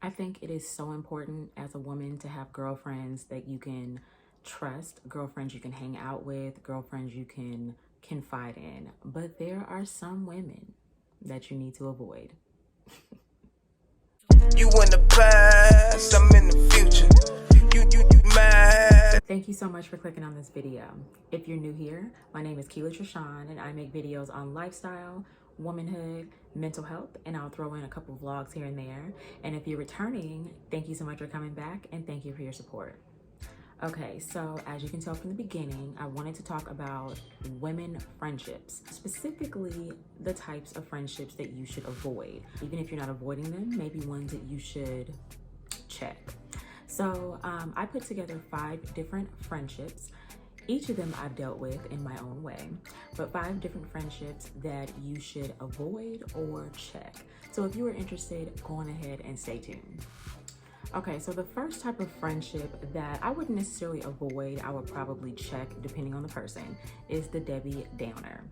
I think it is so important as a woman to have girlfriends that you can trust, girlfriends you can hang out with, girlfriends you can confide in. But there are some women that you need to avoid. You in the past, I'm in the future. You mad? Thank you so much for clicking on this video. If you're new here, my name is Kela Trishaan and I make videos on lifestyle, womanhood, mental health, and I'll throw in a couple vlogs here and there. And if you're returning, thank you so much for coming back and thank you for your support. Okay, so as you can tell from the beginning, I wanted to talk about women friendships, specifically the types of friendships that you should avoid. Even if you're not avoiding them, maybe ones that you should check. So I put together 5 different friendships. Each of them I've dealt with in my own way, but 5 different friendships that you should avoid or check. So if you are interested, go on ahead and stay tuned. Okay, so the first type of friendship that I wouldn't necessarily avoid, I would probably check depending on the person, is the Debbie Downer.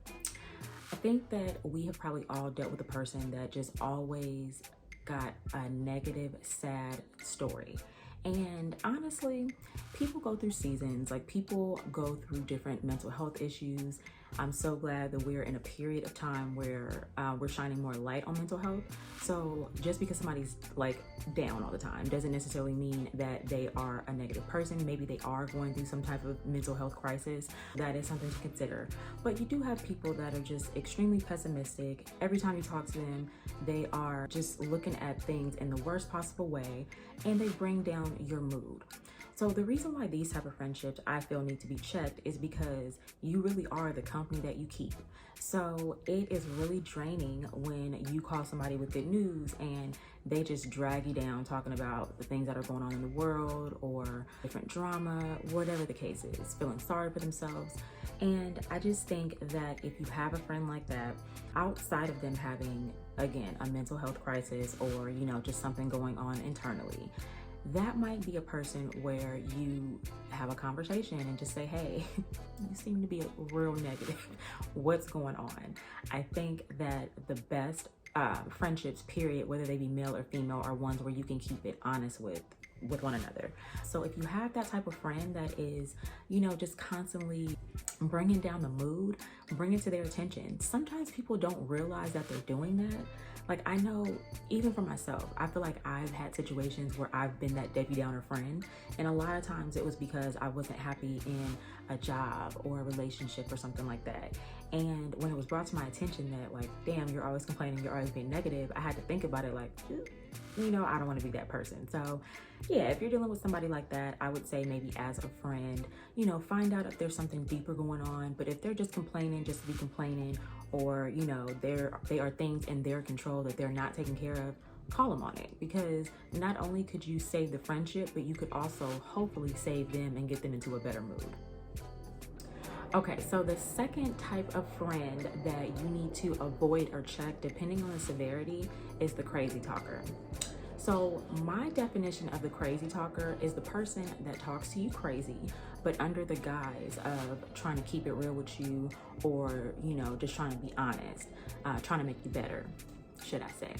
I think that we have probably all dealt with a person that just always got a negative, sad story. And honestly, people go through seasons, like people go through different mental health issues. I'm so glad that we're in a period of time where we're shining more light on mental health. So just because somebody's like down all the time doesn't necessarily mean that they are a negative person. Maybe they are going through some type of mental health crisis. That is something to consider. But you do have people that are just extremely pessimistic. Every time you talk to them, they are just looking at things in the worst possible way, and they bring down your mood. So the reason why these type of friendships I feel need to be checked is because you really are the company that you keep. So it is really draining when you call somebody with good news and they just drag you down talking about the things that are going on in the world or different drama, whatever the case is, feeling sorry for themselves. And I just think that if you have a friend like that, outside of them having, again, a mental health crisis or, you know, just something going on internally, that might be a person where you have a conversation and just say, hey, you seem to be real negative. What's going on? I think that the best friendships, period, whether they be male or female, are ones where you can keep it honest with one another. So if you have that type of friend that is, you know, just constantly bringing down the mood, bring it to their attention. Sometimes people don't realize that they're doing that. Like, I know, even for myself, I feel like I've had situations where I've been that Debbie Downer friend. And a lot of times it was because I wasn't happy in a job or a relationship or something like that. And when it was brought to my attention that, like, damn, you're always complaining, you're always being negative, I had to think about it like, you know, I don't want to be that person. So yeah, if you're dealing with somebody like that, I would say maybe as a friend, you know, find out if there's something deeper going on. But if they're just complaining just to be complaining, or, you know, they are things in their control that they're not taking care of, call them on it, because not only could you save the friendship, but you could also hopefully save them and get them into a better mood. Okay, so the second type of friend that you need to avoid or check, depending on the severity, is the crazy talker. So my definition of the crazy talker is the person that talks to you crazy, but under the guise of trying to keep it real with you, or, you know, just trying to be honest, trying to make you better, should I say.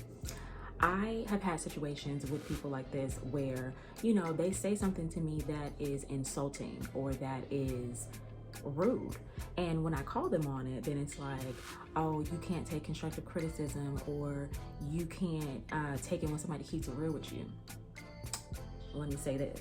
I have had situations with people like this where, you know, they say something to me that is insulting or that is rude, and when I call them on it, then it's like, oh, you can't take constructive criticism, or you can't take it when somebody keeps it real with you. Let me say this,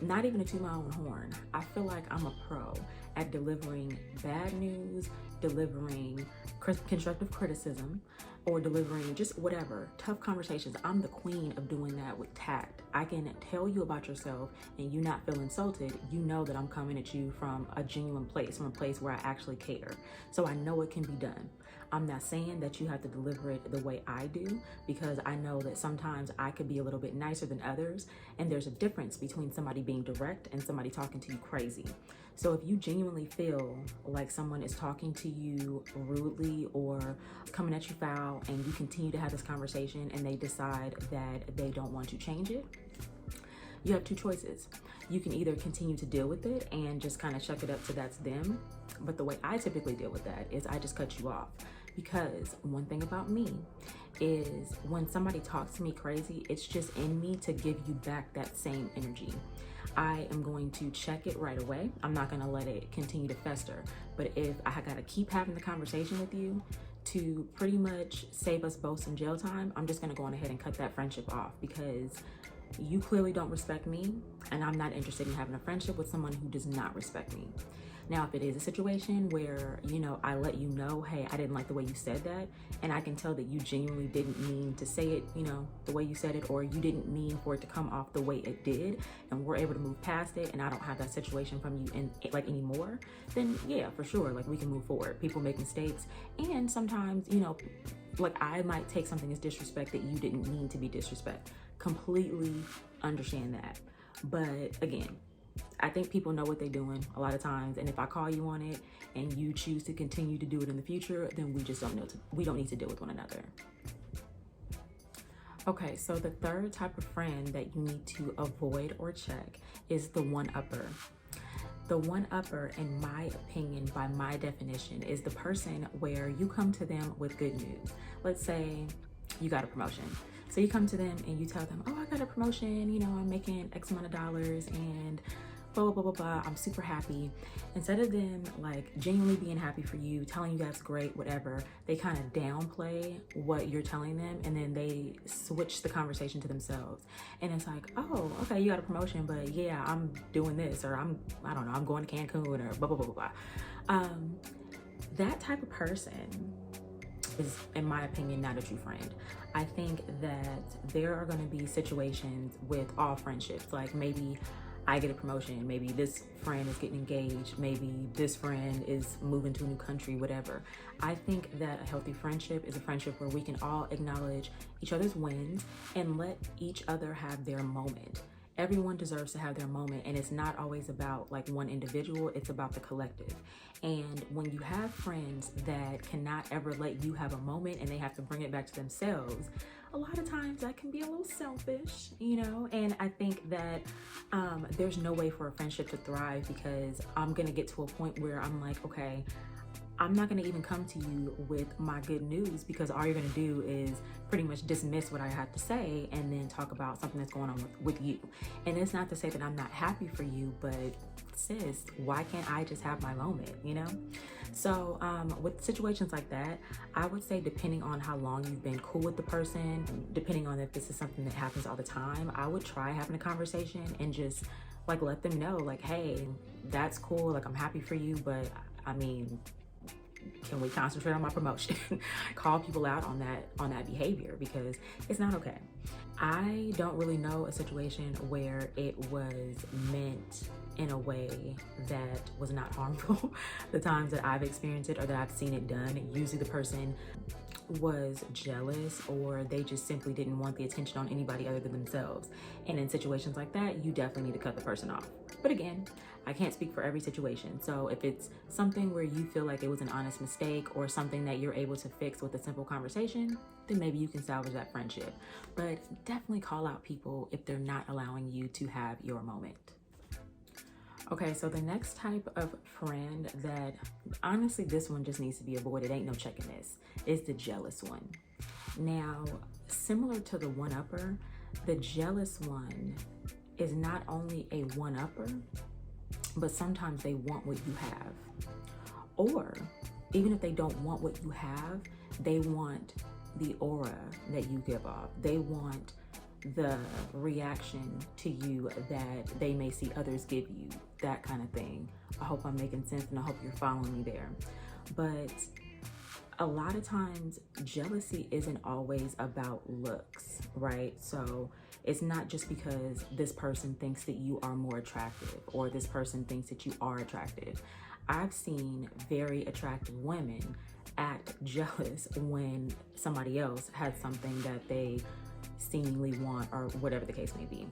not even to toot my own horn, I feel like I'm a pro at delivering bad news, delivering constructive criticism, or delivering just whatever, tough conversations. I'm the queen of doing that with tact. I can tell you about yourself and you not feel insulted. You know that I'm coming at you from a genuine place, from a place where I actually care. So I know it can be done. I'm not saying that you have to deliver it the way I do, because I know that sometimes I could be a little bit nicer than others, and there's a difference between somebody being direct and somebody talking to you crazy. So if you genuinely feel like someone is talking to you rudely or coming at you foul, and you continue to have this conversation and they decide that they don't want to change it, you have 2 choices. You can either continue to deal with it and just kind of chuck it up to that's them. But the way I typically deal with that is I just cut you off. Because one thing about me is when somebody talks to me crazy, it's just in me to give you back that same energy. I am going to check it right away. I'm not going to let it continue to fester. But if I got to keep having the conversation with you to pretty much save us both some jail time, I'm just going to go on ahead and cut that friendship off, because you clearly don't respect me, and I'm not interested in having a friendship with someone who does not respect me. Now, if it is a situation where, you know, I let you know, hey, I didn't like the way you said that, and I can tell that you genuinely didn't mean to say it, you know, the way you said it, or you didn't mean for it to come off the way it did, and we're able to move past it, and I don't have that situation from you anymore, then yeah, for sure, like, we can move forward. People make mistakes, and sometimes, you know, like, I might take something as disrespect that you didn't mean to be disrespect. Completely understand that. But again, I think people know what they're doing a lot of times, and if I call you on it and you choose to continue to do it in the future, then we just don't know we don't need to deal with one another. Okay, so the third type of friend that you need to avoid or check is the one-upper. The one-upper, in my opinion, by my definition, is the person where you come to them with good news. Let's say you got a promotion. So you come to them and you tell them, oh, I got a promotion, you know, I'm making X amount of dollars and blah, blah, blah, blah, blah. I'm super happy. Instead of them like genuinely being happy for you, telling you that's great, whatever, they kind of downplay what you're telling them, and then they switch the conversation to themselves. And it's like, oh, okay, you got a promotion, but yeah, I'm doing this, or I don't know, I'm going to Cancun, or blah, blah, blah, blah, blah. That type of person is, in my opinion, not a true friend. I think that there are going to be situations with all friendships, like maybe I get a promotion, maybe this friend is getting engaged, maybe this friend is moving to a new country, whatever. I think that a healthy friendship is a friendship where we can all acknowledge each other's wins and let each other have their moment. Everyone deserves to have their moment, and it's not always about like one individual, it's about the collective. And when you have friends that cannot ever let you have a moment and they have to bring it back to themselves, a lot of times that can be a little selfish, you know? And I think that there's no way for a friendship to thrive, because I'm gonna get to a point where I'm like, okay, I'm not gonna even come to you with my good news, because all you're gonna do is pretty much dismiss what I have to say and then talk about something that's going on with you. And it's not to say that I'm not happy for you, but sis, why can't I just have my moment, you know? So with situations like that, I would say, depending on how long you've been cool with the person, depending on if this is something that happens all the time, I would try having a conversation and just like let them know, like, hey, that's cool, like I'm happy for you, but I mean, can we concentrate on my promotion? Call people out on that behavior, because it's not okay. I don't really know a situation where it was meant in a way that was not harmful. The times that I've experienced it or that I've seen it done, usually the person was jealous, or they just simply didn't want the attention on anybody other than themselves. And in situations like that, you definitely need to cut the person off. But again, I can't speak for every situation. So if it's something where you feel like it was an honest mistake or something that you're able to fix with a simple conversation, then maybe you can salvage that friendship. But definitely call out people if they're not allowing you to have your moment. Okay, so the next type of friend that, honestly, this one just needs to be avoided, ain't no checking this, is the jealous one. Now, similar to the one-upper, the jealous one is not only a one-upper, but sometimes they want what you have. Or even if they don't want what you have, they want the aura that you give off. They want the reaction to you that they may see others give you, that kind of thing. I hope I'm making sense, and I hope you're following me there. But a lot of times, jealousy isn't always about looks, right? So it's not just because this person thinks that you are more attractive or this person thinks that you are attractive. I've seen very attractive women act jealous when somebody else has something that they seemingly want, or whatever the case may be.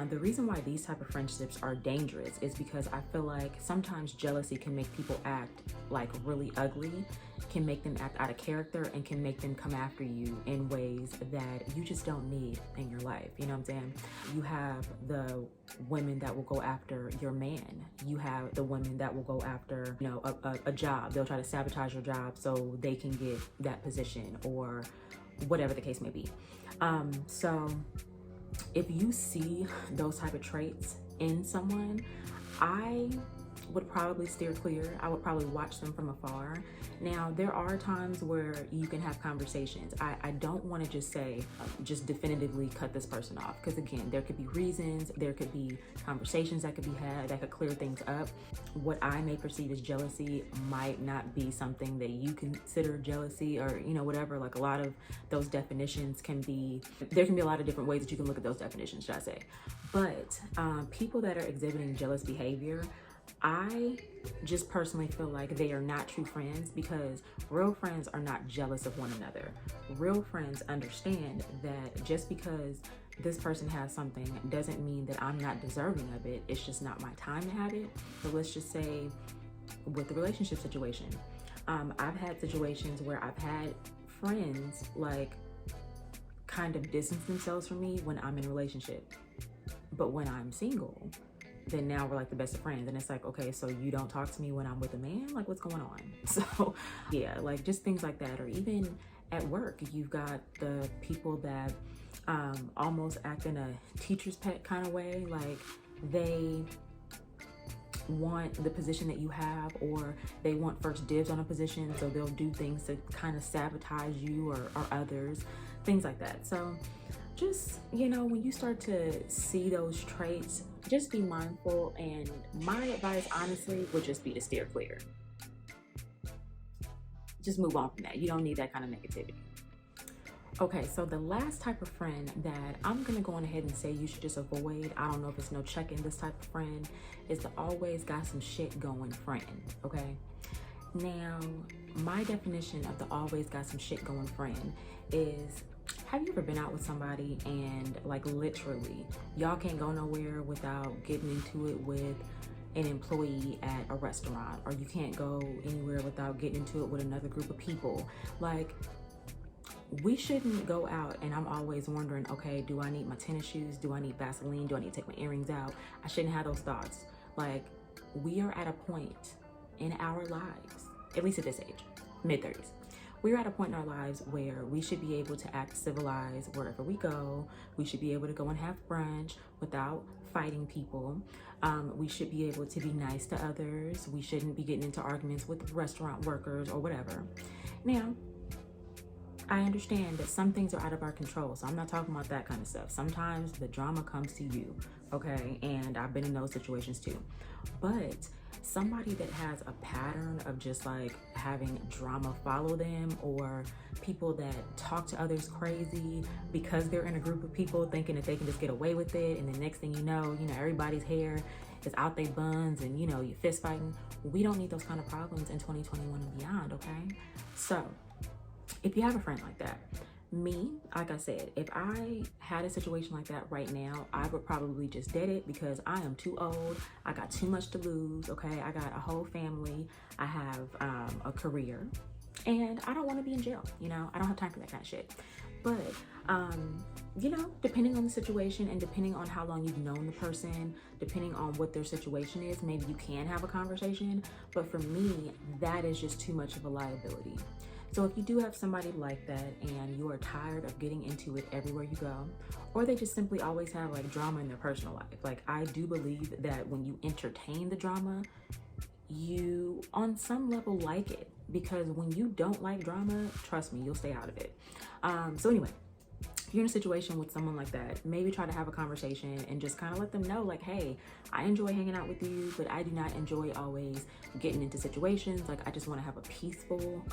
The reason why these type of friendships are dangerous is because I feel like sometimes jealousy can make people act like really ugly, can make them act out of character, and can make them come after you in ways that you just don't need in your life. You know what I'm saying? You have the women that will go after your man. You have the women that will go after, a job. They'll try to sabotage your job so they can get that position, or whatever the case may be. So if you see those type of traits in someone, I would probably steer clear. I would probably watch them from afar. Now, there are times where you can have conversations. I don't want to just say, just definitively cut this person off. Because again, there could be reasons, there could be conversations that could be had that could clear things up. What I may perceive as jealousy might not be something that you consider jealousy, or, you know, whatever. Like, a lot of those definitions can be, there can be a lot of different ways that you can look at those definitions, should I say. But people that are exhibiting jealous behavior, I just personally feel like they are not true friends, because real friends are not jealous of one another. Real friends understand that just because this person has something doesn't mean that I'm not deserving of it. It's just not my time to have it. So let's just say with the relationship situation, I've had situations where I've had friends like kind of distance themselves from me when I'm in a relationship. But when I'm single, then now we're like the best of friends. And it's like, okay, so you don't talk to me when I'm with a man? Like, what's going on? So yeah, like just things like that. Or even at work, you've got the people that almost act in a teacher's pet kind of way. Like, they want the position that you have, or they want first dibs on a position, so they'll do things to kind of sabotage you or others, things like that. So just, you know, when you start to see those traits, just be mindful. And my advice, honestly, would just be to steer clear. Just move on from that. You don't need that kind of negativity. Okay, so the last type of friend that I'm gonna go on ahead and say you should just avoid, I don't know if it's no checking this type of friend, is the always got some shit going friend, okay? Now, my definition of the always got some shit going friend is, have you ever been out with somebody and like literally y'all can't go nowhere without getting into it with an employee at a restaurant, or you can't go anywhere without getting into it with another group of people? Like, we shouldn't go out and I'm always wondering, okay, do I need my tennis shoes? Do I need Vaseline? Do I need to take my earrings out? I shouldn't have those thoughts. Like, we are at a point in our lives, at least at this age, mid-30s, we're at a point in our lives where we should be able to act civilized wherever we go. We should be able to go and have brunch without fighting people. We should be able to be nice to others. We shouldn't be getting into arguments with restaurant workers or whatever. Now, I understand that some things are out of our control, so I'm not talking about that kind of stuff. Sometimes the drama comes to you, okay? And I've been in those situations too. But somebody that has a pattern of just like having drama follow them, or people that talk to others crazy because they're in a group of people thinking that they can just get away with it, and the next thing you know, everybody's hair is out their buns and you're fist fighting. We don't need those kind of problems in 2021 and beyond, okay? So if you have a friend like that, me, like I said, if I had a situation like that right now, I would probably just dead it, because I am too old. I got too much to lose, okay? I got a whole family. I have a career, and I don't want to be in jail, I don't have time for that kind of shit. But, depending on the situation and depending on how long you've known the person, depending on what their situation is, maybe you can have a conversation. But for me, that is just too much of a liability. So if you do have somebody like that and you are tired of getting into it everywhere you go, or they just simply always have like drama in their personal life, like, I do believe that when you entertain the drama, you on some level like it, because when you don't like drama, trust me, you'll stay out of it. So anyway, if you're in a situation with someone like that, maybe try to have a conversation and just kind of let them know, like, hey, I enjoy hanging out with you, but I do not enjoy always getting into situations. Like, I just want to have a peaceful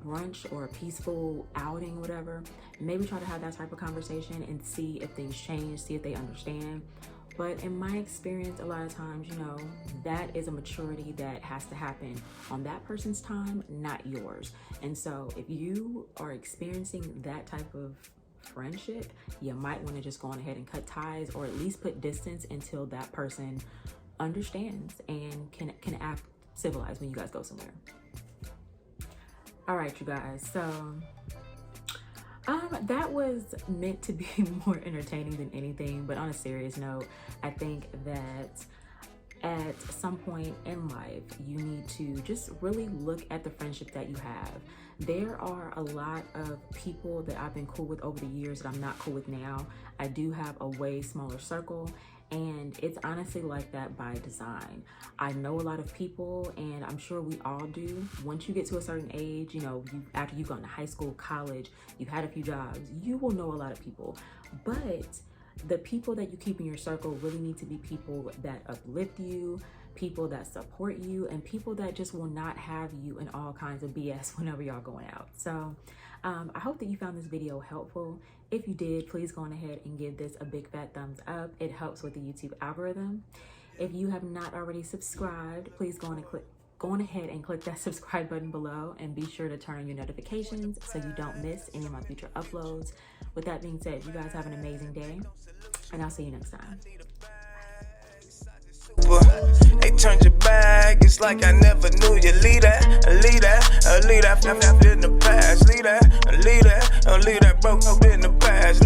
brunch or a peaceful outing, whatever. Maybe try to have that type of conversation and see if things change, see if they understand. But in my experience, a lot of times, that is a maturity that has to happen on that person's time, not yours. And so if you are experiencing that type of friendship, you might want to just go on ahead and cut ties, or at least put distance until that person understands and can act civilized when you guys go somewhere. All right, you guys, so that was meant to be more entertaining than anything, but on a serious note, I think that at some point in life, you need to just really look at the friendship that you have. There are a lot of people that I've been cool with over the years that I'm not cool with now. I do have a way smaller circle, and it's honestly like that by design. I know a lot of people, and I'm sure we all do. Once you get to a certain age, you know, after you've gone to high school, college, you've had a few jobs, you will know a lot of people. But the people that you keep in your circle really need to be people that uplift you, people that support you, and people that just will not have you in all kinds of BS whenever y'all going out. So I hope that you found this video helpful. If you did, please go on ahead and give this a big fat thumbs up. It helps with the YouTube algorithm. If you have not already subscribed, please go on ahead and click that subscribe button below, and be sure to turn on your notifications so you don't miss any of my future uploads. With that being said, you guys have an amazing day, and I'll see you next time. Hey, turn your back, it's like I never knew you. Leave that, leave that, leave that, in the past. Leave that, leave that, leave that, broke up in the past.